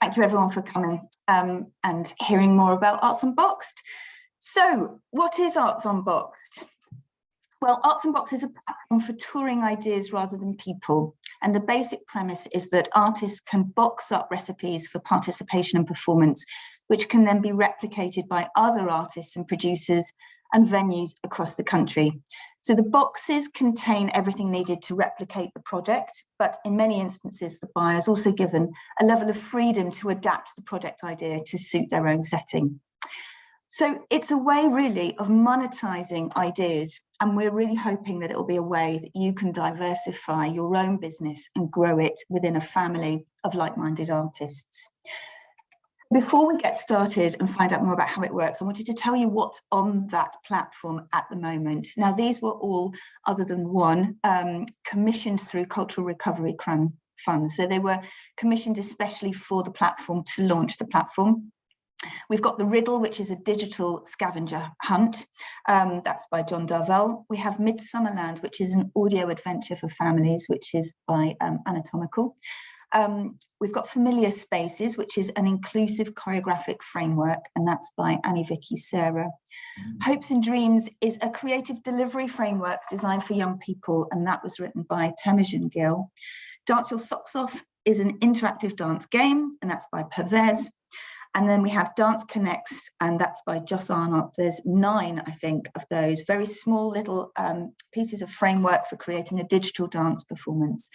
thank you everyone for coming and hearing more about Arts Unboxed. So what is Arts Unboxed? Well, Arts Unboxed is a platform for touring ideas rather than people. And the basic premise is that artists can box up recipes for participation and performance, which can then be replicated by other artists and producers and venues across the country. So the boxes contain everything needed to replicate the project, but in many instances, the buyer is also given a level of freedom to adapt the project idea to suit their own setting. So it's a way really of monetizing ideas, and we're really hoping that it will be a way that you can diversify your own business and grow it within a family of like-minded artists. Before we get started and find out more about how it works, I wanted to tell you what's on that platform at the moment. Now, these were all, other than one, commissioned through Cultural Recovery Funds. So they were commissioned especially for the platform to launch the platform. We've got The Riddle, which is a digital scavenger hunt. That's by John Darvell. We have MIDSUMMERLAND, which is an audio adventure for families, which is by Anatomical. We've got Familiar Spaces, which is an inclusive choreographic framework, and that's by Annie Vicky Sarah. Hopes and Dreams is a creative delivery framework designed for young people, and that was written by Temujin Gill. Dance Your Socks Off is an interactive dance game, and that's by Pervez. And then we have Dance Connects, and that's by Joss Arnott. There's 9, I think, of those very small little pieces of framework for creating a digital dance performance.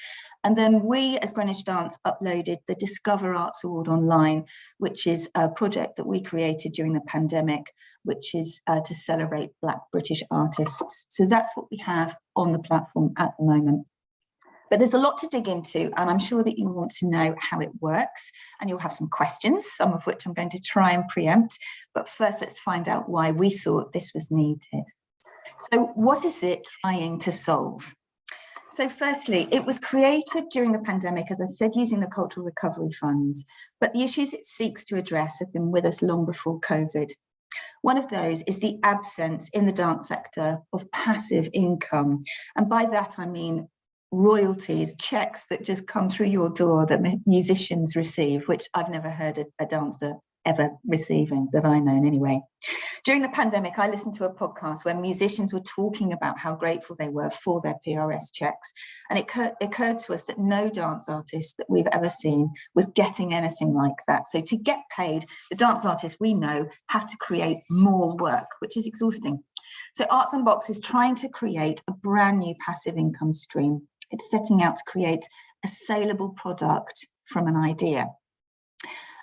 And then we, as Greenwich Dance, uploaded the Discover Arts Award online, which is a project that we created during the pandemic, which is to celebrate Black British artists. So that's what we have on the platform at the moment. But there's a lot to dig into, and I'm sure that you want to know how it works, and you'll have some questions, some of which I'm going to try and preempt. But first, let's find out why we thought this was needed. So what is it trying to solve? So firstly, it was created during the pandemic, as I said, using the Cultural Recovery Funds, but the issues it seeks to address have been with us long before COVID. One of those is the absence in the dance sector of passive income. And by that, I mean royalties, checks that just come through your door that musicians receive, which I've never heard a dancer ever receiving that I know in any way. During the pandemic, I listened to a podcast where musicians were talking about how grateful they were for their PRS checks. And it occurred to us that no dance artist that we've ever seen was getting anything like that. So to get paid, the dance artists we know have to create more work, which is exhausting. So Arts Unboxed is trying to create a brand new passive income stream. It's setting out to create a saleable product from an idea.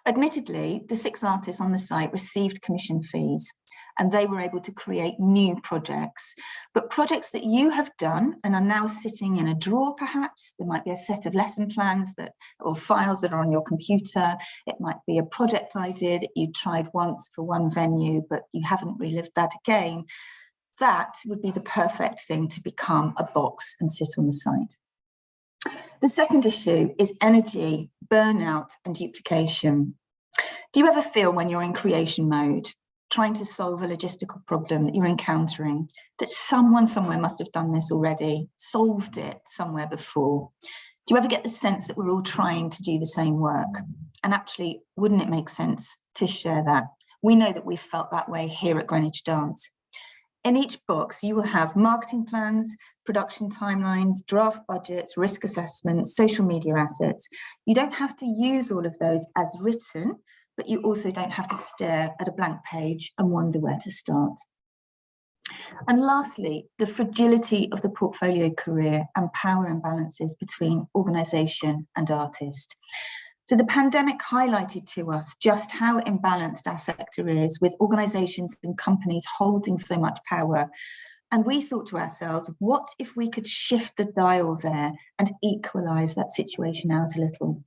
Admittedly, the 6 artists on the site received commission fees, and they were able to create new projects. But projects that you have done and are now sitting in a drawer, perhaps, there might be a set of lesson plans or files that are on your computer. It might be a project idea that you tried once for one venue, but you haven't relived that again. That would be the perfect thing to become a box and sit on the site. The second issue is energy, burnout, and duplication. Do you ever feel when you're in creation mode, trying to solve a logistical problem that you're encountering, that someone somewhere must have done this already, solved it somewhere before? Do you ever get the sense that we're all trying to do the same work? And actually, wouldn't it make sense to share that? We know that we've felt that way here at Greenwich Dance. In each box, you will have marketing plans, production timelines, draft budgets, risk assessments, social media assets. You don't have to use all of those as written, but you also don't have to stare at a blank page and wonder where to start. And lastly, the fragility of the portfolio career and power imbalances between organisation and artist. So the pandemic highlighted to us just how imbalanced our sector is, with organisations and companies holding so much power. And we thought to ourselves, what if we could shift the dial there and equalise that situation out a little?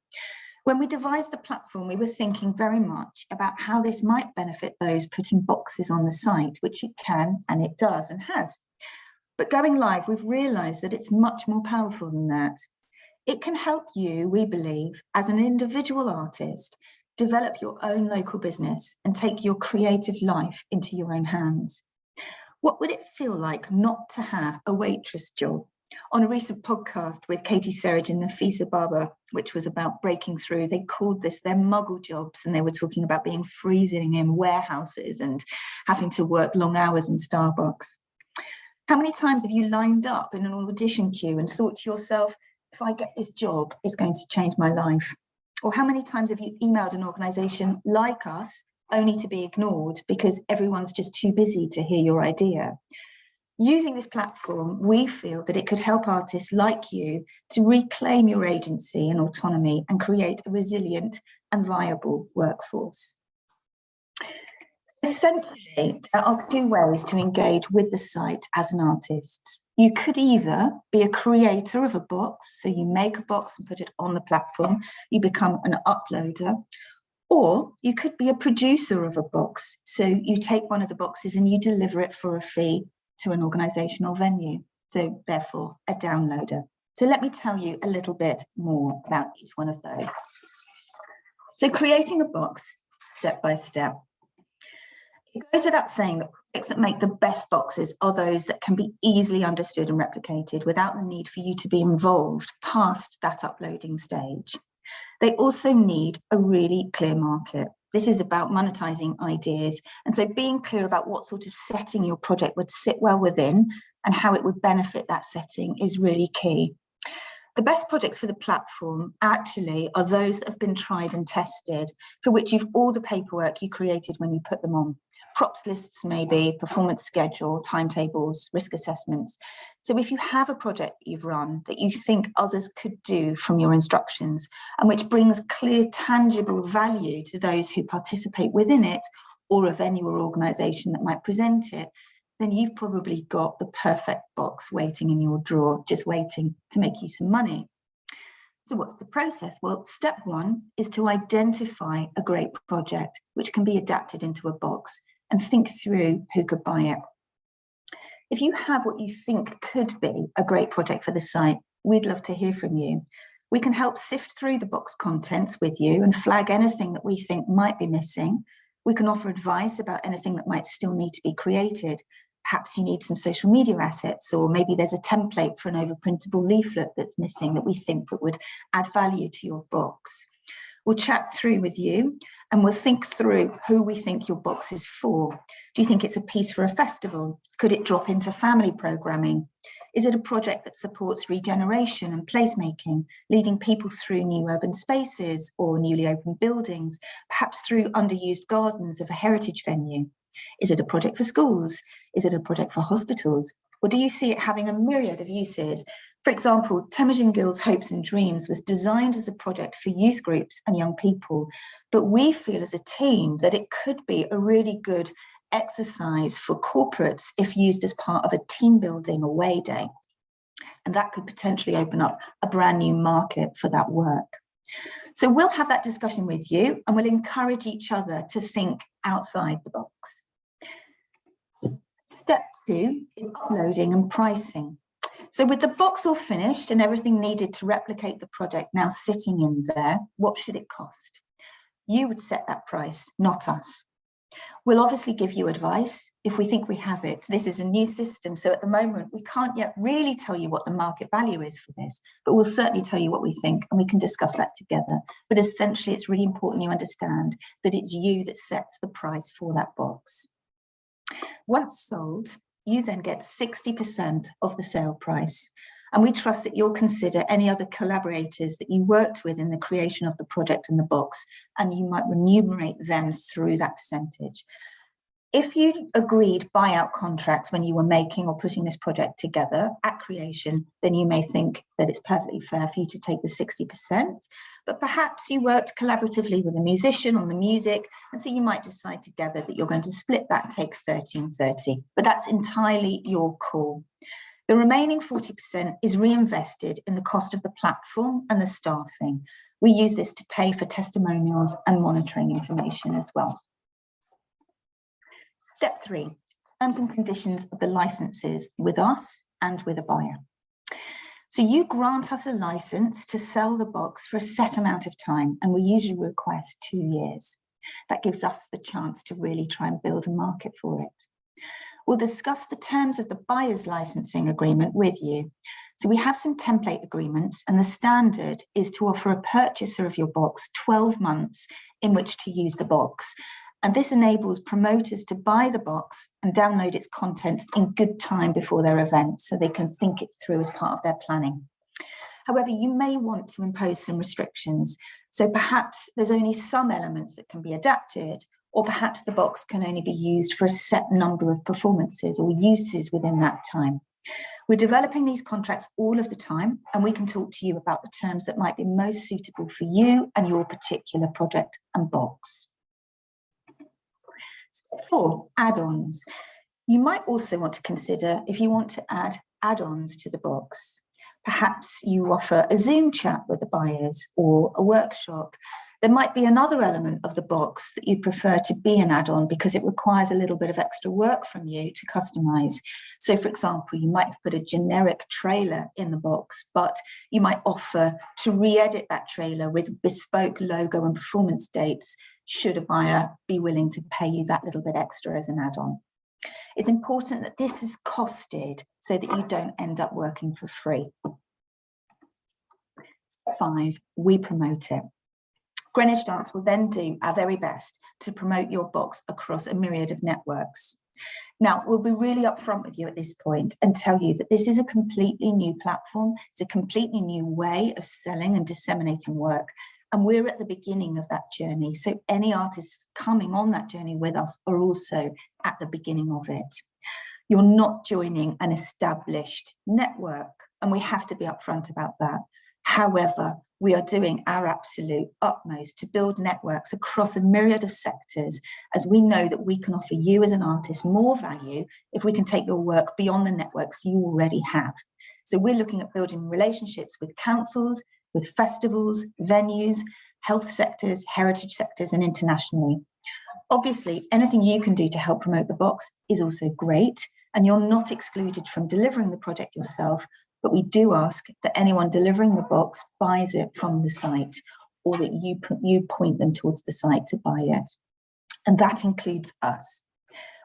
When we devised the platform, we were thinking very much about how this might benefit those putting boxes on the site, which it can, and it does, and has. But going live, we've realised that it's much more powerful than that. It can help you, we believe, as an individual artist, develop your own local business and take your creative life into your own hands. What would it feel like not to have a waitress job On a recent podcast with Katie Serridge and Nafisa Baba, which was about breaking through, they called this their muggle jobs, and they were talking about being freezing in warehouses and having to work long hours in Starbucks. How many times have you lined up in an audition queue and thought to yourself, if I get this job, it's going to change my life? Or how many times have you emailed an organisation like us only to be ignored because everyone's just too busy to hear your idea? Using this platform, we feel that it could help artists like you to reclaim your agency and autonomy and create a resilient and viable workforce. Essentially, there are two ways to engage with the site as an artist. You could either be a creator of a box, so you make a box and put it on the platform, you become an uploader, or you could be a producer of a box, so you take one of the boxes and you deliver it for a fee to an organisation or venue, so therefore a downloader. So let me tell you a little bit more about each one of those. So creating a box, step by step. It goes without saying that projects that make the best boxes are those that can be easily understood and replicated without the need for you to be involved past that uploading stage. They also need a really clear market. This is about monetizing ideas, and so being clear about what sort of setting your project would sit well within and how it would benefit that setting is really key. The best projects for the platform actually are those that have been tried and tested, for which you've all the paperwork you created when you put them on. Props lists maybe, performance schedule, timetables, risk assessments. So if you have a project that you've run that you think others could do from your instructions and which brings clear, tangible value to those who participate within it or a venue or organisation that might present it, then you've probably got the perfect box waiting in your drawer, just waiting to make you some money. So what's the process? Well, step one is to identify a great project which can be adapted into a box and think through who could buy it. If you have what you think could be a great project for the site, we'd love to hear from you. We can help sift through the box contents with you and flag anything that we think might be missing. We can offer advice about anything that might still need to be created. Perhaps you need some social media assets, or maybe there's a template for an overprintable leaflet that's missing that we think that would add value to your box. We'll chat through with you and we'll think through who we think your box is for. Do you think it's a piece for a festival? Could it drop into family programming? Is it a project that supports regeneration and placemaking, leading people through new urban spaces or newly opened buildings, perhaps through underused gardens of a heritage venue? Is it a project for schools? Is it a project for hospitals? Or do you see it having a myriad of uses? For example, Temujin Gill's Hopes and Dreams was designed as a project for youth groups and young people, but we feel as a team that it could be a really good exercise for corporates if used as part of a team building away day. And that could potentially open up a brand new market for that work. So we'll have that discussion with you and we'll encourage each other to think outside the box. Step two is uploading and pricing. So with the box all finished and everything needed to replicate the project now sitting in there, what should it cost? You would set that price, not us. We'll obviously give you advice if we think we have it. This is a new system, so at the moment we can't yet really tell you what the market value is for this, but we'll certainly tell you what we think and we can discuss that together. But essentially it's really important you understand that it's you that sets the price for that box. Once sold, you then get 60% of the sale price. And we trust that you'll consider any other collaborators that you worked with in the creation of the project and the box, and you might remunerate them through that percentage. If you agreed buyout contracts when you were making or putting this project together at creation, then you may think that it's perfectly fair for you to take the 60%, but perhaps you worked collaboratively with a musician on the music, and so you might decide together that you're going to split that, take 30 and 30, but that's entirely your call. The remaining 40% is reinvested in the cost of the platform and the staffing. We use this to pay for testimonials and monitoring information as well. Step 3, terms and conditions of the licenses with us and with a buyer. So you grant us a license to sell the box for a set amount of time, and we usually request 2 years. That gives us the chance to really try and build a market for it. We'll discuss the terms of the buyer's licensing agreement with you. So we have some template agreements, and the standard is to offer a purchaser of your box 12 months in which to use the box. And this enables promoters to buy the box and download its contents in good time before their event, so they can think it through as part of their planning. However, you may want to impose some restrictions. So perhaps there's only some elements that can be adapted, or perhaps the box can only be used for a set number of performances or uses within that time. We're developing these contracts all of the time, and we can talk to you about the terms that might be most suitable for you and your particular project and box. Step 4, add-ons. You might also want to consider if you want to add add-ons to the box. Perhaps you offer a Zoom chat with the buyers or a workshop. There might be another element of the box that you prefer to be an add-on because it requires a little bit of extra work from you to customize. So for example, you might have put a generic trailer in the box, but you might offer to re-edit that trailer with bespoke logo and performance dates, should a buyer be willing to pay you that little bit extra as an add-on. It's important that this is costed so that you don't end up working for free. Step 5, we promote it. Greenwich Dance will then do our very best to promote your box across a myriad of networks. Now, we'll be really upfront with you at this point and tell you that this is a completely new platform. It's a completely new way of selling and disseminating work. And we're at the beginning of that journey. So any artists coming on that journey with us are also at the beginning of it. You're not joining an established network, and we have to be upfront about that. However, we are doing our absolute utmost to build networks across a myriad of sectors, as we know that we can offer you as an artist more value if we can take your work beyond the networks you already have. So we're looking at building relationships with councils, with festivals, venues, health sectors, heritage sectors, and internationally. Obviously, anything you can do to help promote the box is also great, and you're not excluded from delivering the project yourself, but we do ask that anyone delivering the box buys it from the site, or that you point them towards the site to buy it. And that includes us.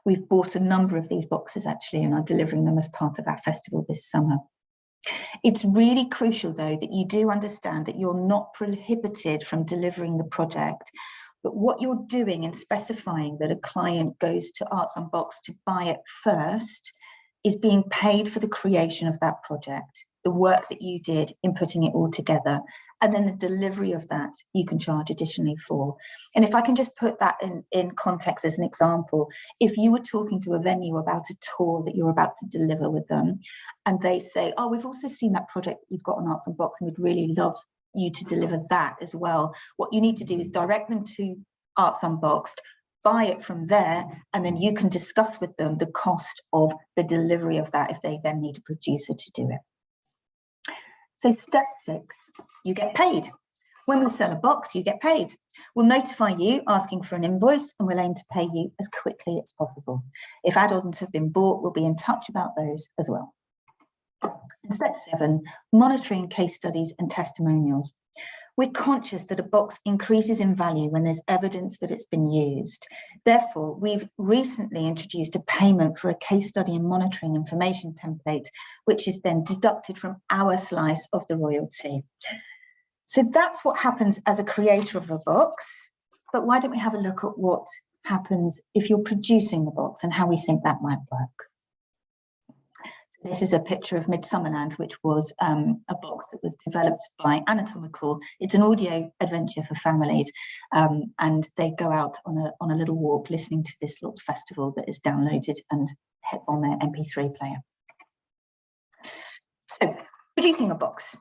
We've bought a number of these boxes actually and are delivering them as part of our festival this summer. It's really crucial, though, that you do understand that you're not prohibited from delivering the project, but what you're doing in specifying that a client goes to ArtsUnboxed to buy it first is being paid for the creation of that project, the work that you did in putting it all together, and then the delivery of that you can charge additionally for. And if I can just put that in context as an example, if you were talking to a venue about a tour that you're about to deliver with them, and they say, oh, we've also seen that project you've got on ArtsUnboxed and we'd really love you to deliver that as well. What you need to do is direct them to ArtsUnboxed, buy it from there, and then you can discuss with them the cost of the delivery of that if they then need a producer to do it. So step 6, you get paid. When we sell a box, you get paid. We'll notify you asking for an invoice, and we'll aim to pay you as quickly as possible. If add-ons have been bought, we'll be in touch about those as well. And step 7, monitoring case studies and testimonials. We're conscious that a box increases in value when there's evidence that it's been used. Therefore, we've recently introduced a payment for a case study and monitoring information template, which is then deducted from our slice of the royalty. So that's what happens as a creator of a box. But why don't we have a look at what happens if you're producing the box and how we think that might work. This is a picture of MIDSUMMERLAND, which was a box that was developed by Anatomical. It's an audio adventure for families, and they go out on a little walk listening to this little festival that is downloaded and hit on their MP3 player. So, producing a box.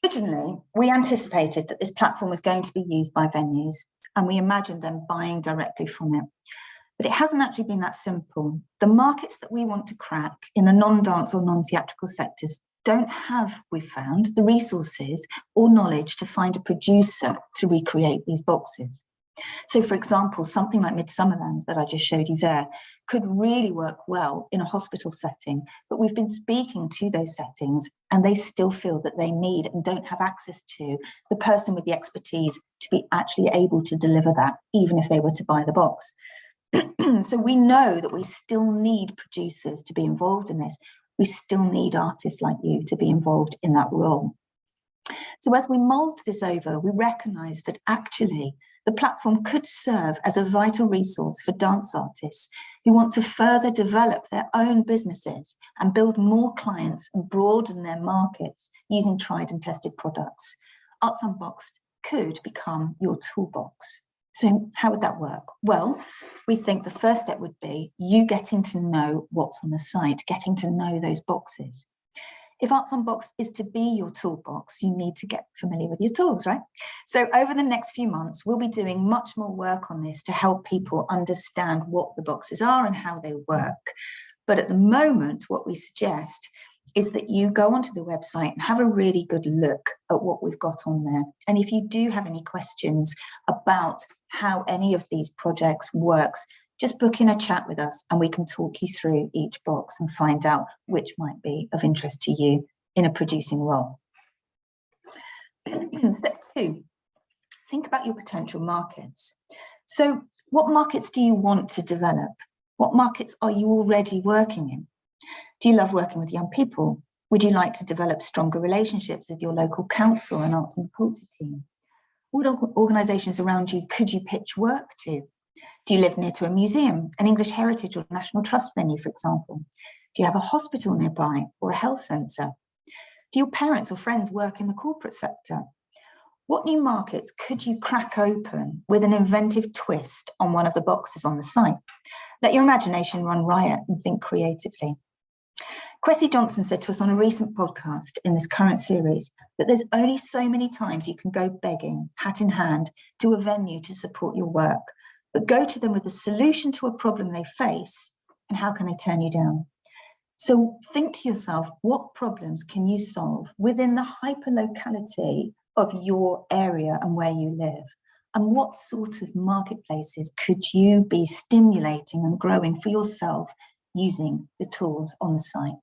Originally, we anticipated that this platform was going to be used by venues, and we imagined them buying directly from it. But it hasn't actually been that simple. The markets that we want to crack in the non-dance or non-theatrical sectors don't have, we've found, the resources or knowledge to find a producer to recreate these boxes. So, for example, something like MIDSUMMERLAND that I just showed you there could really work well in a hospital setting, but we've been speaking to those settings and they still feel that they need and don't have access to the person with the expertise to be actually able to deliver that, even if they were to buy the box. So we know that we still need producers to be involved in this. We still need artists like you to be involved in that role. So as we mould this over, we recognise that actually the platform could serve as a vital resource for dance artists who want to further develop their own businesses and build more clients and broaden their markets using tried and tested products. ArtsUnboxed could become your toolbox. So how would that work? Well, we think the first step would be you getting to know what's on the site, getting to know those boxes. If ArtsUnboxed is to be your toolbox, you need to get familiar with your tools, right? So over the next few months, we'll be doing much more work on this to help people understand what the boxes are and how they work. But at the moment, what we suggest is that you go onto the website and have a really good look at what we've got on there. And if you do have any questions about how any of these projects works, just book in a chat with us and we can talk you through each box and find out which might be of interest to you in a producing role. Step 2, think about your potential markets. So what markets do you want to develop? What markets are you already working in? Do you love working with young people? Would you like to develop stronger relationships with your local council and arts and culture team? What organisations around you could you pitch work to? Do you live near to a museum, an English heritage or National Trust venue, for example? Do you have a hospital nearby or a health centre? Do your parents or friends work in the corporate sector? What new markets could you crack open with an inventive twist on one of the boxes on the site? Let your imagination run riot and think creatively. Kwesi Johnson said to us on a recent podcast in this current series that there's only so many times you can go begging, hat in hand, to a venue to support your work, but go to them with a solution to a problem they face, and how can they turn you down? So think to yourself, what problems can you solve within the hyperlocality of your area and where you live? And what sort of marketplaces could you be stimulating and growing for yourself using the tools on the site?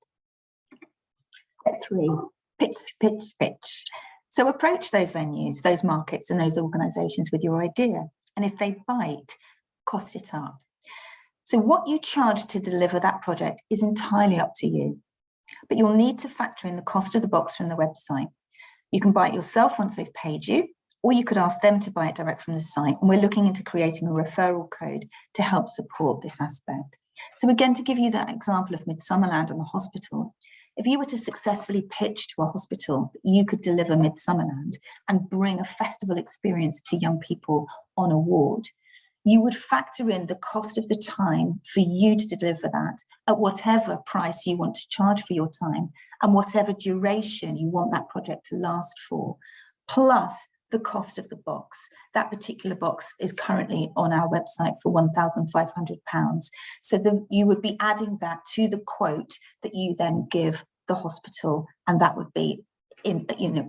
Step 3, pitch, pitch, pitch. So approach those venues, those markets and those organisations with your idea. And if they bite, cost it up. So what you charge to deliver that project is entirely up to you, but you'll need to factor in the cost of the box from the website. You can buy it yourself once they've paid you, or you could ask them to buy it direct from the site. And we're looking into creating a referral code to help support this aspect. So again, to give you that example of MIDSUMMERLAND and the hospital, if you were to successfully pitch to a hospital that you could deliver MIDSUMMERLAND and bring a festival experience to young people on a ward, you would factor in the cost of the time for you to deliver that at whatever price you want to charge for your time and whatever duration you want that project to last for, plus the cost of the box. That particular box is currently on our website for £1,500. So you would be adding that to the quote that you then give the hospital, and that would be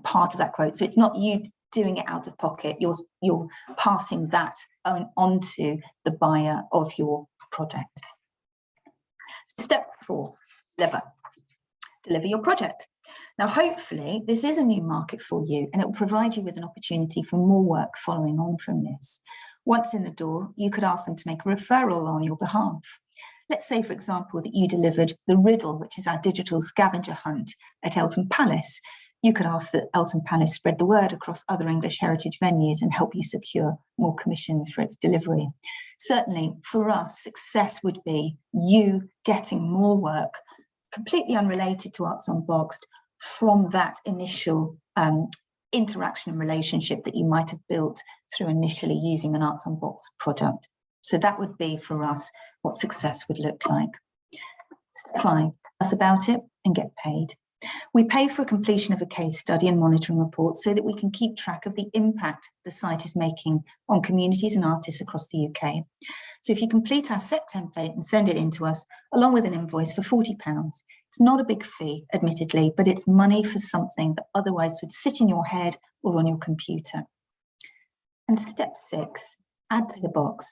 part of that quote. So it's not you doing it out of pocket, you're passing that on to the buyer of your project. Step 4, deliver your project. Now, hopefully, this is a new market for you and it will provide you with an opportunity for more work following on from this. Once in the door, you could ask them to make a referral on your behalf. Let's say, for example, that you delivered The Riddle, which is our digital scavenger hunt at Eltham Palace. You could ask that Eltham Palace spread the word across other English heritage venues and help you secure more commissions for its delivery. Certainly, for us, success would be you getting more work completely unrelated to ArtsUnboxed from that initial interaction and relationship that you might have built through initially using an ArtsUnboxed product. So that would be for us what success would look like. Step 5, tell us about it and get paid. We pay for completion of a case study and monitoring report so that we can keep track of the impact the site is making on communities and artists across the UK. So if you complete our set template and send it in to us, along with an invoice for £40, it's not a big fee, admittedly, but it's money for something that otherwise would sit in your head or on your computer. And step 6, add to the box.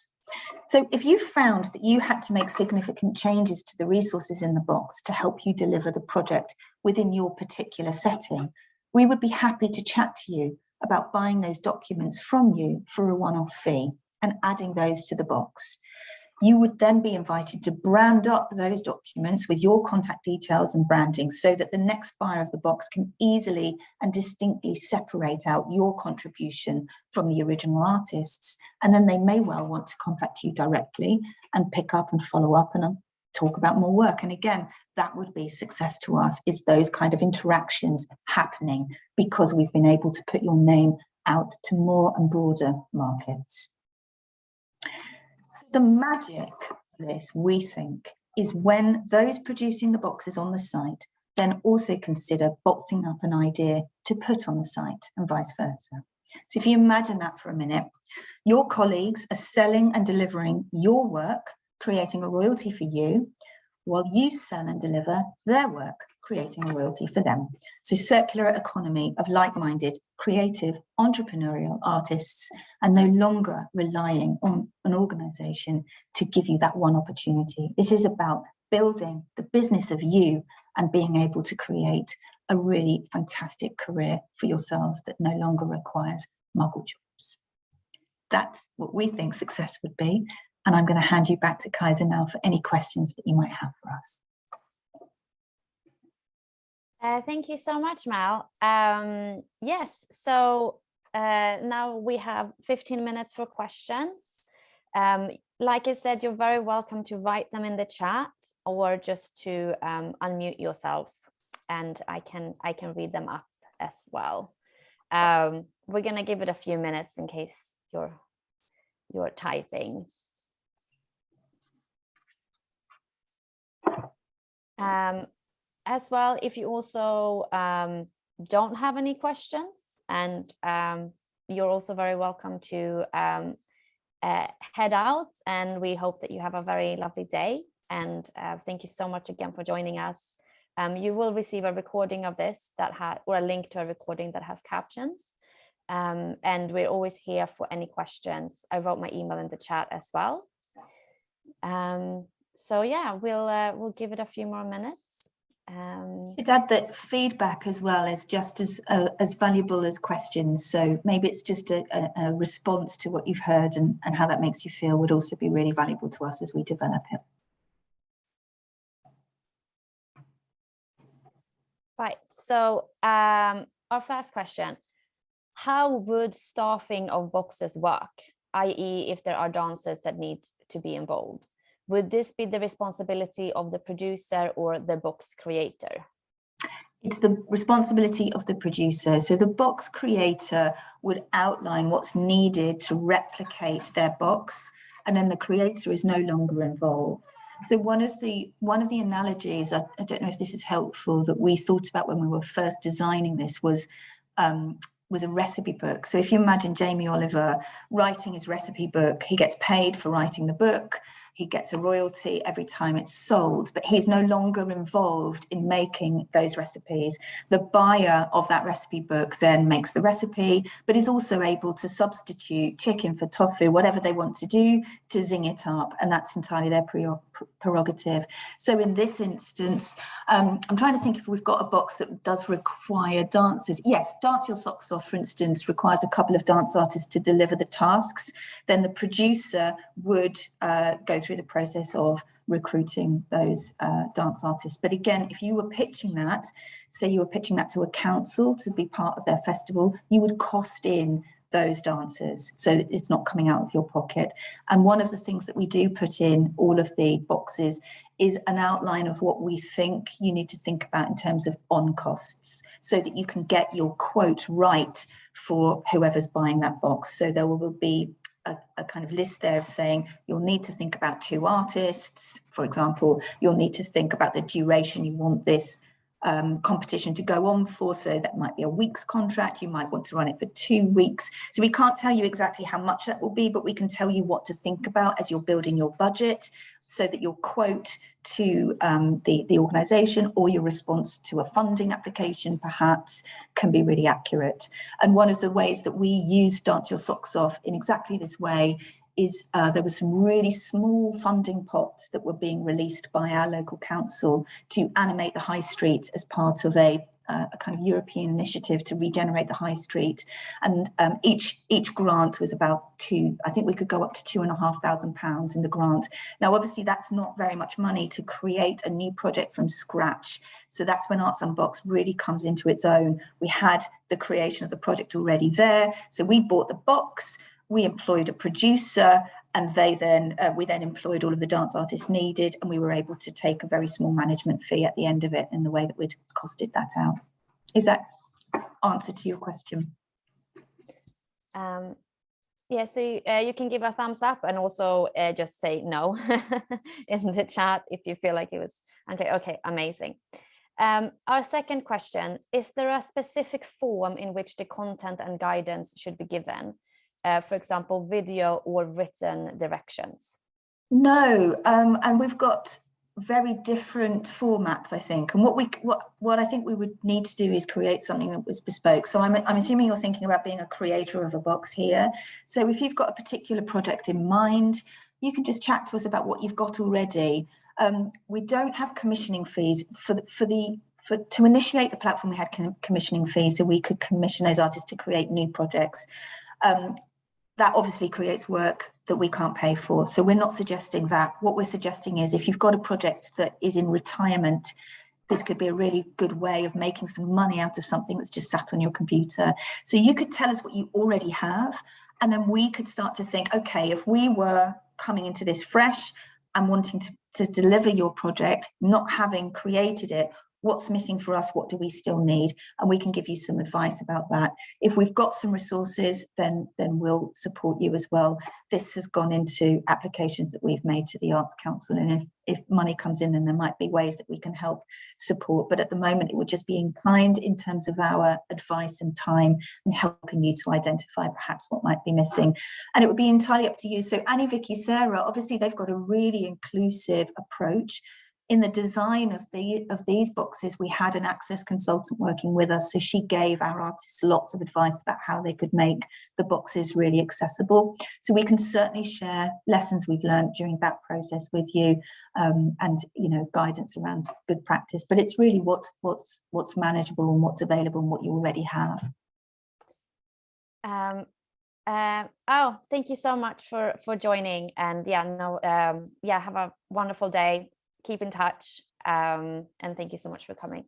So if you found that you had to make significant changes to the resources in the box to help you deliver the project within your particular setting, we would be happy to chat to you about buying those documents from you for a one-off fee and adding those to the box. You would then be invited to brand up those documents with your contact details and branding so that the next buyer of the box can easily and distinctly separate out your contribution from the original artists. And then they may well want to contact you directly and pick up and follow up and talk about more work. And again, that would be success to us, is those kind of interactions happening because we've been able to put your name out to more and broader markets. The magic of this, we think, is when those producing the boxes on the site then also consider boxing up an idea to put on the site and vice versa. So if you imagine that for a minute, your colleagues are selling and delivering your work, creating a royalty for you, while you sell and deliver their work, creating a royalty for them. So circular economy of like-minded, creative, entrepreneurial artists, and no longer relying on an organization to give you that one opportunity. This is about building the business of you and being able to create a really fantastic career for yourselves that no longer requires muggle jobs. That's what we think success would be. And I'm going to hand you back to Kajsa now for any questions that you might have for us. Thank you so much, Mel. Yes, so now we have 15 minutes for questions. Like I said, you're very welcome to write them in the chat or just to unmute yourself, and I can read them up as well. We're gonna give it a few minutes in case you're typing. As well, if you also don't have any questions, and you're also very welcome to head out, and we hope that you have a very lovely day. And thank you so much again for joining us. You will receive a recording of this or a link to a recording that has captions. And we're always here for any questions. I wrote my email in the chat as well. So yeah, we'll give it a few more minutes. Should add that feedback as well is just as valuable as questions. So maybe it's just a response to what you've heard and how that makes you feel would also be really valuable to us as we develop it. Right, so our first question, how would staffing of boxes work, i.e. if there are dancers that need to be involved? Would this be the responsibility of the producer or the box creator? It's the responsibility of the producer. So the box creator would outline what's needed to replicate their box, and then the creator is no longer involved. So one of the analogies, I don't know if this is helpful, that we thought about when we were first designing this was a recipe book. So if you imagine Jamie Oliver writing his recipe book, he gets paid for writing the book. He gets a royalty every time it's sold, but he's no longer involved in making those recipes. The buyer of that recipe book then makes the recipe, but is also able to substitute chicken for tofu, whatever they want to do to zing it up. And that's entirely their prerogative. So in this instance, I'm trying to think if we've got a box that does require dancers. Yes, Dance Your Socks Off, for instance, requires a couple of dance artists to deliver the tasks. Then the producer would go through the process of recruiting those dance artists. But again, if you were pitching that, say you were pitching that to a council to be part of their festival, you would cost in those dancers so that it's not coming out of your pocket. And one of the things that we do put in all of the boxes is an outline of what we think you need to think about in terms of on costs, so that you can get your quote right for whoever's buying that box. So there will be a kind of list there of saying you'll need to think about 2 artists, for example. You'll need to think about the duration you want this competition to go on for. So that might be a week's contract. You might want to run it for 2 weeks. So we can't tell you exactly how much that will be, but we can tell you what to think about as you're building your budget, so that your quote to the organisation or your response to a funding application perhaps can be really accurate. And one of the ways that we use Dance Your Socks Off in exactly this way is there were some really small funding pots that were being released by our local council to animate the high street as part of a a kind of European initiative to regenerate the high street. And each grant was about I think we could go up to £2,500 in the grant. Now, obviously, that's not very much money to create a new project from scratch. So that's when ArtsUnboxed really comes into its own. We had the creation of the project already there. So we bought the box, we employed a producer, and we then employed all of the dance artists needed, and we were able to take a very small management fee at the end of it in the way that we'd costed that out. Is that answer to your question? Yeah, so you can give a thumbs up and also just say no in the chat if you feel like it was okay, amazing. Our second question, is there a specific form in which the content and guidance should be given? For example, video or written directions? No, and we've got very different formats, I think. And what I think we would need to do is create something that was bespoke. So I'm assuming you're thinking about being a creator of a box here. So if you've got a particular project in mind, you can just chat to us about what you've got already. We don't have commissioning fees to initiate the platform. We had commissioning fees, so we could commission those artists to create new projects. That obviously creates work that we can't pay for. So we're not suggesting that. What we're suggesting is if you've got a project that is in retirement, this could be a really good way of making some money out of something that's just sat on your computer. So you could tell us what you already have, and then we could start to think, okay, if we were coming into this fresh and wanting to deliver your project, not having created it, what's missing for us? What do we still need? And we can give you some advice about that. If we've got some resources, then we'll support you as well. This has gone into applications that we've made to the Arts Council, and if money comes in, then there might be ways that we can help support. But at the moment, it would just be in kind in terms of our advice and time and helping you to identify perhaps what might be missing. And it would be entirely up to you. So Annie, Vicky, Sarah, obviously they've got a really inclusive approach. In the design of these boxes, we had an access consultant working with us, so she gave our artists lots of advice about how they could make the boxes really accessible. So we can certainly share lessons we've learned during that process with you, and guidance around good practice. But it's really what's manageable and what's available and what you already have. Thank you so much for joining, and have a wonderful day. Keep in touch, and thank you so much for coming.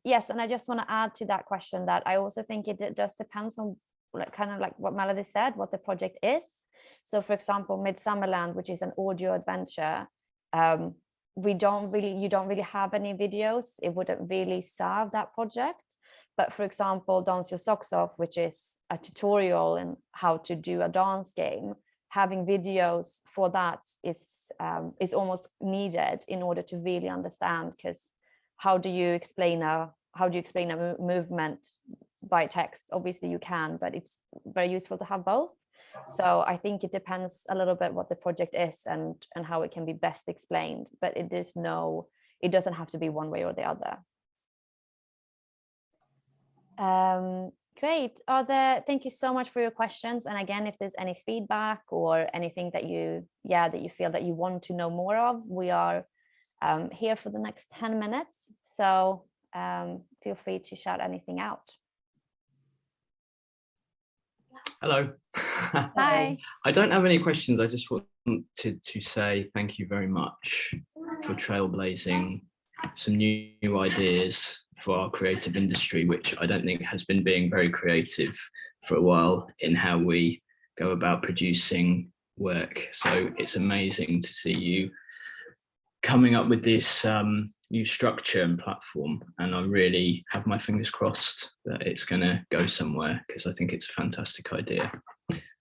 Yes, and I just want to add to that question that I also think it just depends on kind of like what Melody said, what the project is. So for example, MIDSUMMERLAND, which is an audio adventure, you don't really have any videos. It wouldn't really serve that project. But for example, Dance Your Socks Off, which is a tutorial in how to do a dance game, having videos for that is almost needed in order to really understand, because how do you explain a movement by text? Obviously you can, but it's very useful to have both. So I think it depends a little bit what the project is and how it can be best explained, but it doesn't have to be one way or the other. Great. Thank you so much for your questions. And again, if there's any feedback or anything that you feel that you want to know more of, we are here for the next 10 minutes. So feel free to shout anything out. Hello. Hi. I don't have any questions. I just wanted to say thank you very much for trailblazing some new ideas for our creative industry, which I don't think has been being very creative for a while in how we go about producing work. So it's amazing to see you coming up with this new structure and platform, and I really have my fingers crossed that it's going to go somewhere, because I think it's a fantastic idea.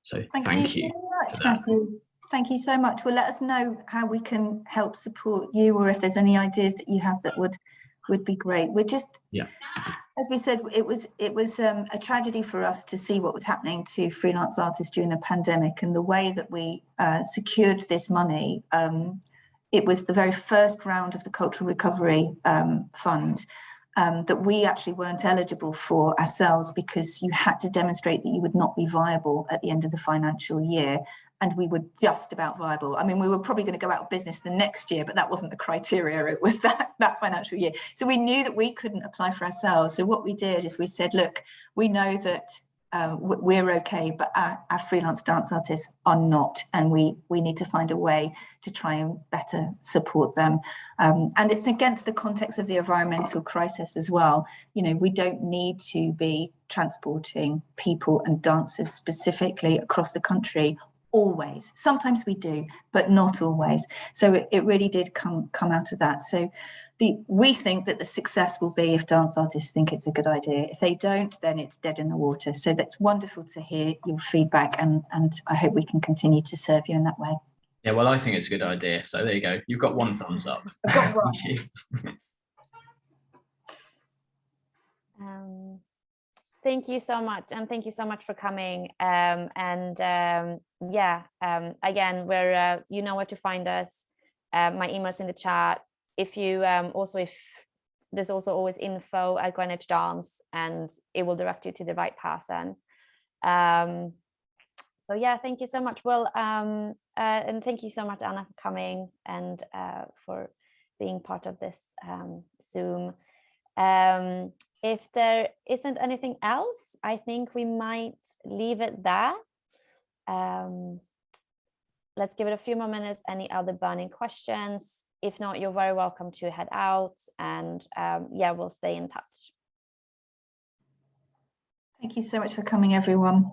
So thank you so much, Matthew. Thank you so much. Well, let us know how we can help support you, or if there's any ideas that you have that would be great. We're just, as we said, it was a tragedy for us to see what was happening to freelance artists during the pandemic, and the way that we secured this money. It was the very first round of the Cultural Recovery Fund, that we actually weren't eligible for ourselves, because you had to demonstrate that you would not be viable at the end of the financial year. And we were just about viable. I mean, we were probably going to go out of business the next year, but that wasn't the criteria. It was that financial year. So we knew that we couldn't apply for ourselves. So what we did is we said, look, we know that we're okay, but our freelance dance artists are not, and we need to find a way to try and better support them. And it's against the context of the environmental crisis as well. You know, we don't need to be transporting people and dancers specifically across the country always. Sometimes we do, but not always. So it really did come out of that. So we think that the success will be if dance artists think it's a good idea. If they don't, then it's dead in the water. So that's wonderful to hear your feedback, and I hope we can continue to serve you in that way. Yeah, well, I think it's a good idea. So there you go. You've got one thumbs up. I've got one. Thank you. Thank you so much, and thank you so much for coming. Again, we're you know where to find us. My email's in the chat. If you if there's also always info@Greenwich Dance, and it will direct you to the right person. So yeah, thank you so much, Will, and thank you so much, Anna, for coming and for being part of this Zoom. If there isn't anything else, I think we might leave it there. Let's give it a few more minutes. Any other burning questions? If not, you're very welcome to head out, and yeah, we'll stay in touch. Thank you so much for coming, everyone.